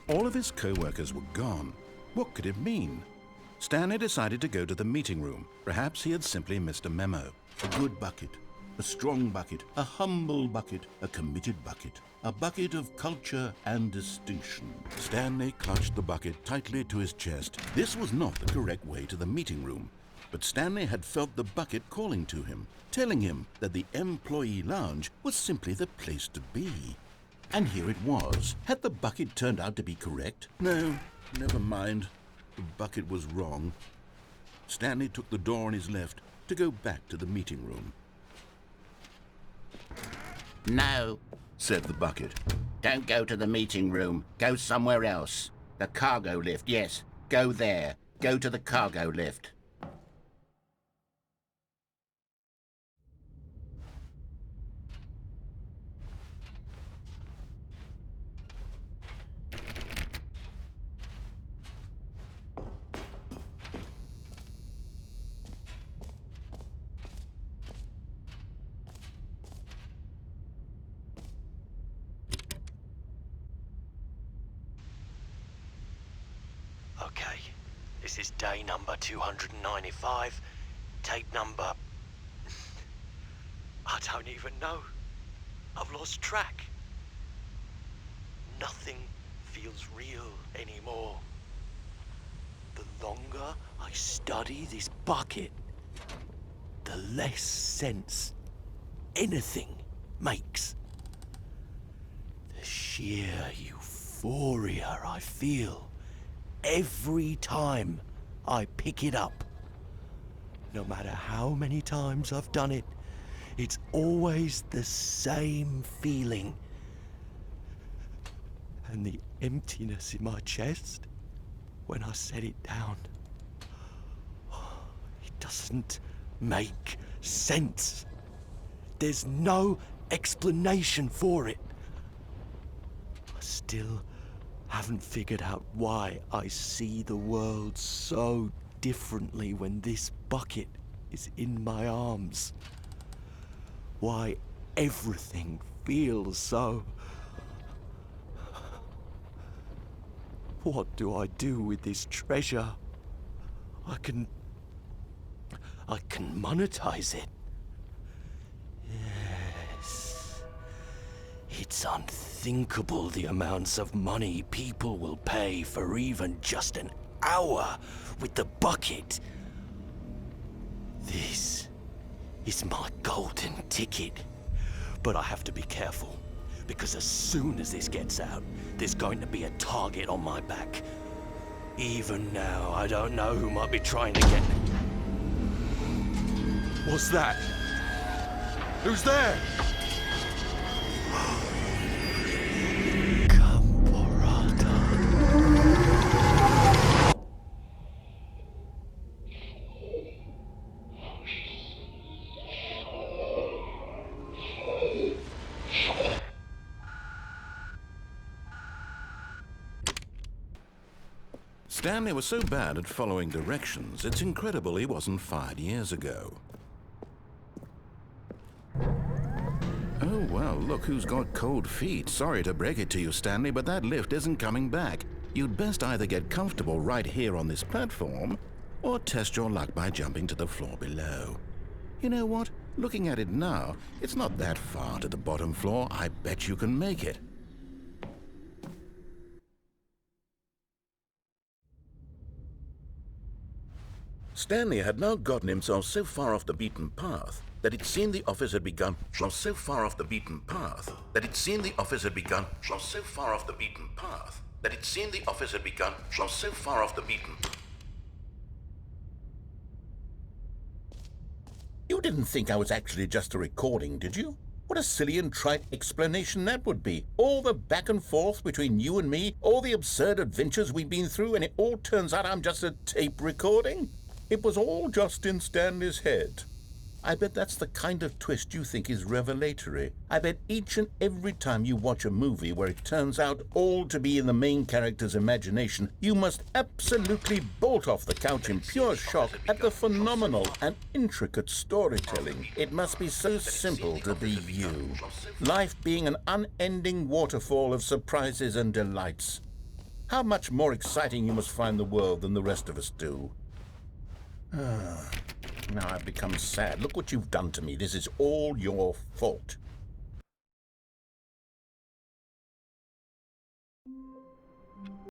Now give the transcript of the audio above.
All of his co-workers were gone. What could it mean? Stanley decided to go to the meeting room. Perhaps he had simply missed a memo. A good bucket, a strong bucket, a humble bucket, a committed bucket, a bucket of culture and distinction. Stanley clutched the bucket tightly to his chest. This was not the correct way to the meeting room, but Stanley had felt the bucket calling to him, telling him that the employee lounge was simply the place to be. And here it was. Had the bucket turned out to be correct? No, never mind. The bucket was wrong. Stanley took the door on his left to go back to the meeting room. No, Said the bucket. don't go to the meeting room. Go somewhere else. The cargo lift, yes. Go there. Go to the cargo lift. Okay, this is day number 295, tape number... I don't even know. I've lost track. Nothing feels real anymore. The longer I study this bucket, the less sense anything makes. The sheer euphoria I feel every time I pick it up. No matter how many times I've done it, it's always the same feeling. And the emptiness in my chest when I set it down. It doesn't make sense. There's no explanation for it. I still haven't figured out why I see the world so differently when this bucket is in my arms. Why everything feels so... What do I do with this treasure? I can monetize it. Yes. It's unthinkable the amounts of money people will pay for even just an hour with the bucket. This is my golden ticket. But I have to be careful, because as soon as this gets out, there's going to be a target on my back. Even now, I don't know who might be trying to get... What's that? Who's there? Stanley was so bad at following directions, it's incredible he wasn't fired years ago. Oh, well, look who's got cold feet. Sorry to break it to you, Stanley, but that lift isn't coming back. You'd best either get comfortable right here on this platform, or test your luck by jumping to the floor below. You know what? Looking at it now, it's not that far to the bottom floor. I bet you can make it. Stanley had now gotten himself so far off the beaten path that it seemed the office had begun so far off the beaten path that it seemed the office had begun so far off the beaten path that it seemed the office had begun so far off the beaten. You didn't think I was actually just a recording, did you? What a silly and trite explanation that would be. All the back and forth between you and me, all the absurd adventures we've been through, and it all turns out I'm just a tape recording? It was all just in Stanley's head. I bet that's the kind of twist you think is revelatory. I bet each and every time you watch a movie where it turns out all to be in the main character's imagination, you must absolutely bolt off the couch in pure shock at the phenomenal and intricate storytelling. It must be so simple to be you. Life being an unending waterfall of surprises and delights. How much more exciting you must find the world than the rest of us do. Now I've become sad. Look what you've done to me. This is all your fault.